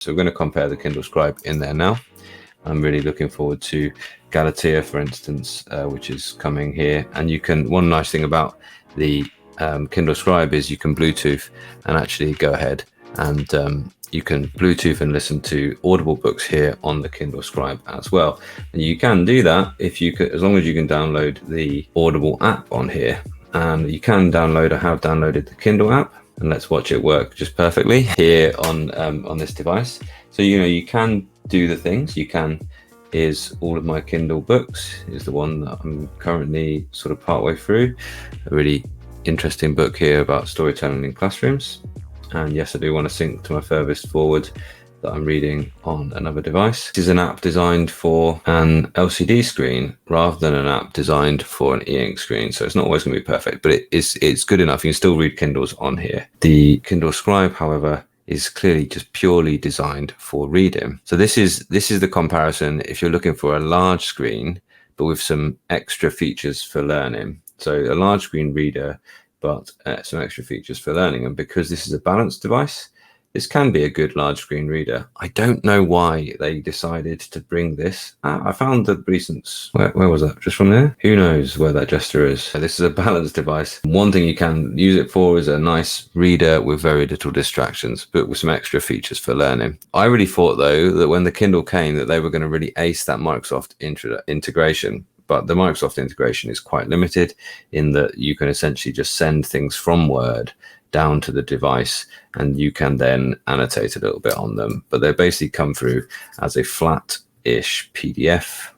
So we're going to compare the Kindle Scribe in there now. I'm really looking forward to Galatea, for instance, which is coming here. And you can, one nice thing about the Kindle Scribe is you can Bluetooth and actually go ahead and you can Bluetooth and listen to Audible books here on the Kindle Scribe as well. And you can do that if you could, as long as you can download the Audible app on here. And you can download, I have downloaded the Kindle app, and let's watch it work just perfectly here on this device. So, you know, you can do the things. You can, here's all of my Kindle books. Here's the one that I'm currently sort of partway through. A really interesting book here about storytelling in classrooms. And yes, I do want to sync to my furthest forward that I'm reading on another device. This is an app designed for an LCD screen rather than an app designed for an e-ink screen. So it's not always going to be perfect, but it's good enough. You can still read Kindles on here. The Kindle Scribe, however, is clearly just purely designed for reading. So this is the comparison if you're looking for a large screen, but with some extra features for learning. So a large screen reader, but some extra features for learning. And because this is a balanced device, this can be a good large screen reader. I don't know why they decided to bring this. I found the recent, where was that? Just from there? Who knows where that gesture is? This is a balanced device. One thing you can use it for is a nice reader with very little distractions, but with some extra features for learning. I really thought though that when the Kindle came that they were going to really ace that Microsoft integration. But the Microsoft integration is quite limited in that you can essentially just send things from Word down to the device and you can then annotate a little bit on them, but they basically come through as a flat-ish PDF.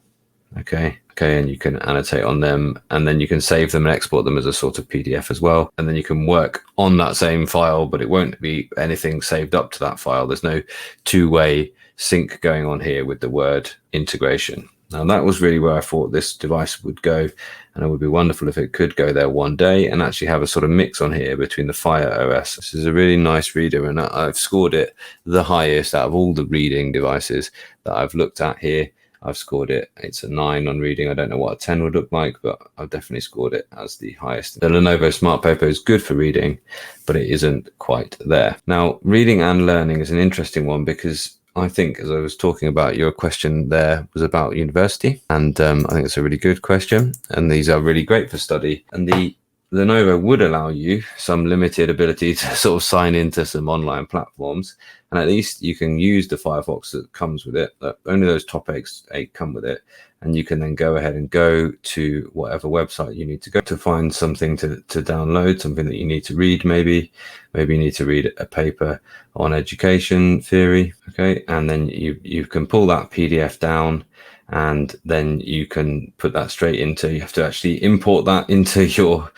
Okay, and you can annotate on them and then you can save them and export them as a sort of PDF as well. And then you can work on that same file, but it won't be anything saved up to that file. There's no two-way sync going on here with the Word integration. Now that was really where I thought this device would go, and it would be wonderful if it could go there one day and actually have a sort of mix on here between the Fire OS. This is a really nice reader, and I've scored it the highest out of all the reading devices that I've looked at here. I've scored it, it's a 9 on reading. I don't know what a 10 would look like, but I've definitely scored it as the highest. The Lenovo Smart Paper is good for reading, but it isn't quite there. Now, reading and learning is an interesting one because I think, as I was talking about, your question there was about university, and I think it's a really good question, and these are really great for study. And the Lenovo would allow you some limited ability to sort of sign into some online platforms, and at least you can use the Firefox that comes with it. Only those top 8 come with it, and you can then go ahead and go to whatever website you need to go to find something to download, something that you need to read. Maybe you need to read a paper on education theory, okay, and then you can pull that PDF down, and then you can put that straight into, you have to actually import that into your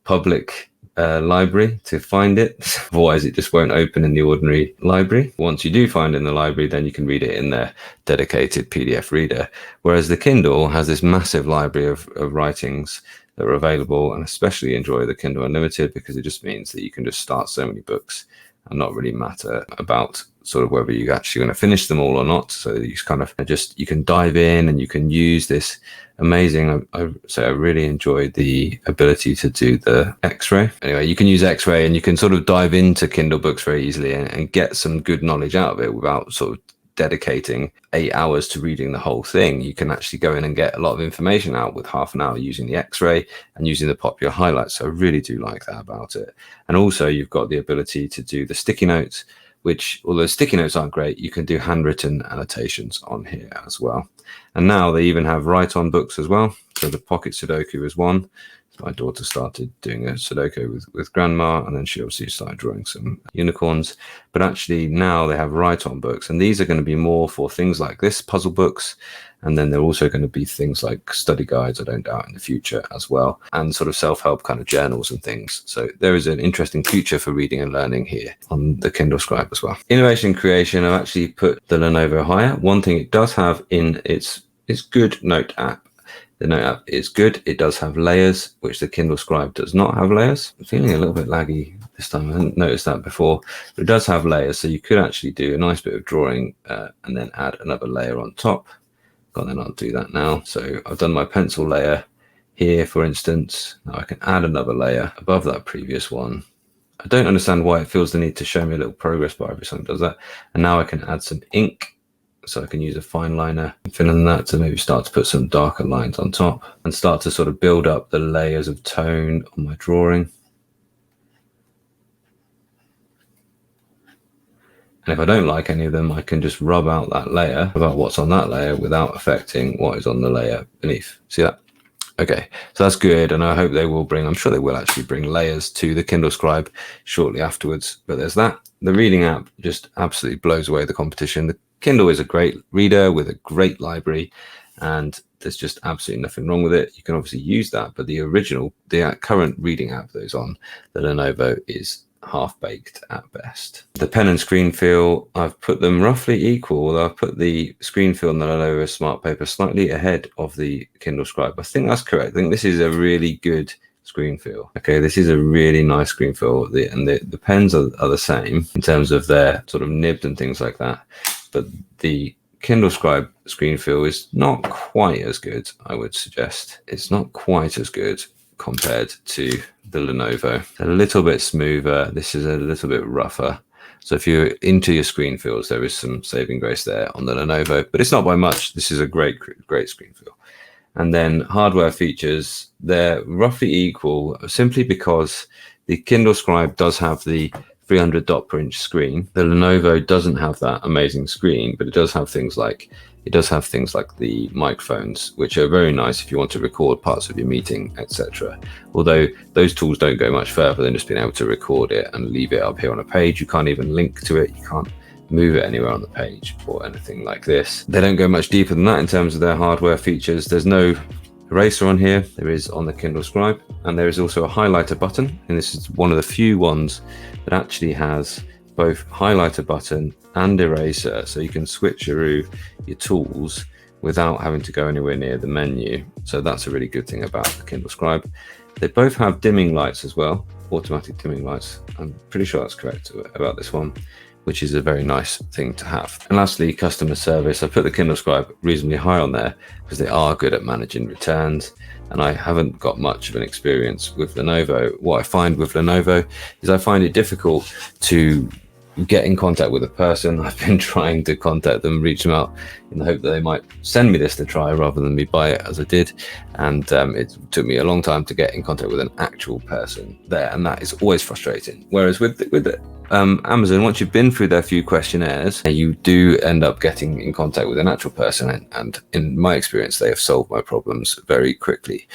public library to find it. Otherwise it just won't open in the ordinary library. Once you do find it in the library, then you can read it in their dedicated PDF reader, whereas the Kindle has this massive library of writings that are available. And especially enjoy the Kindle Unlimited because it just means that you can just start so many books and not really matter about sort of whether you're actually going to finish them all or not. So you kind of just, you can dive in and you can use this amazing, I really enjoyed the ability to do the X-ray. Anyway, you can use X-ray and you can sort of dive into Kindle books very easily and get some good knowledge out of it without sort of dedicating 8 hours to reading the whole thing. You can actually go in and get a lot of information out with half an hour using the X-ray and using the popular highlights. So I really do like that about it. And also you've got the ability to do the sticky notes, which, although sticky notes aren't great, you can do handwritten annotations on here as well. And now they even have write-on books as well. So the Pocket Sudoku is one. So my daughter started doing a Sudoku with Grandma, and then she obviously started drawing some unicorns. But actually now they have write-on books, and these are going to be more for things like this, puzzle books. And then they're also going to be things like study guides, I don't doubt, in the future as well, and sort of self-help kind of journals and things. So there is an interesting future for reading and learning here on the Kindle Scribe as well. Innovation and creation, I've actually put the Lenovo higher. One thing it does have in its good Note app. The Note app is good. It does have layers, which the Kindle Scribe does not have layers. I'm feeling a little bit laggy this time. I hadn't noticed that before, but it does have layers. So you could actually do a nice bit of drawing and then add another layer on top. And then I'll do that now. So I've done my pencil layer here, for instance. Now I can add another layer above that previous one. I don't understand why it feels the need to show me a little progress bar every time it does that. And now I can add some ink. So I can use a fine liner, fill in that to maybe start to put some darker lines on top and start to sort of build up the layers of tone on my drawing. And if I don't like any of them, I can just rub out that layer, about what's on that layer without affecting what is on the layer beneath. See that? Okay, so that's good. And I hope they will bring, I'm sure they will actually bring layers to the Kindle Scribe shortly afterwards. But there's that. The reading app just absolutely blows away the competition. The Kindle is a great reader with a great library, and there's just absolutely nothing wrong with it. You can obviously use that, but the current reading app that is on the Lenovo is half-baked at best. The pen and screen feel, I've put them roughly equal, although I've put the screen feel on the Lenovo Smart Paper slightly ahead of the Kindle Scribe. I think that's correct. I think this is a really good screen feel. Okay, this is a really nice screen feel, and the pens are the same in terms of their sort of nibs and things like that, but the Kindle Scribe screen feel is not quite as good, I would suggest. It's not quite as good compared to the Lenovo. A little bit smoother. This is a little bit rougher. So if you're into your screen feels, there is some saving grace there on the Lenovo, but it's not by much. This is a great screen feel. And then hardware features, they're roughly equal simply because the Kindle Scribe does have the 300 dot per inch screen. The Lenovo doesn't have that amazing screen, but it does have things like the microphones, which are very nice if you want to record parts of your meeting, etc. Although those tools don't go much further than just being able to record it and leave it up here on a page. You can't even link to it. You can't move it anywhere on the page or anything like this. They don't go much deeper than that in terms of their hardware features. There's no eraser on here. There is on the Kindle Scribe, and there is also a highlighter button, and this is one of the few ones that actually has both highlighter button and eraser, so you can switch your tools without having to go anywhere near the menu. So that's a really good thing about the Kindle Scribe. They both have dimming lights as well, automatic dimming lights. I'm pretty sure that's correct about this one, which is a very nice thing to have. And lastly, customer service. I put the Kindle Scribe reasonably high on there because they are good at managing returns, and I haven't got much of an experience with Lenovo. What I find with Lenovo is I find it difficult to get in contact with a person. I've been trying to contact them, reach them out in the hope that they might send me this to try rather than me buy it as I did. And it took me a long time to get in contact with an actual person there, and that is always frustrating. Whereas with Amazon, once you've been through their few questionnaires, you do end up getting in contact with an actual person, and in my experience, they have solved my problems very quickly.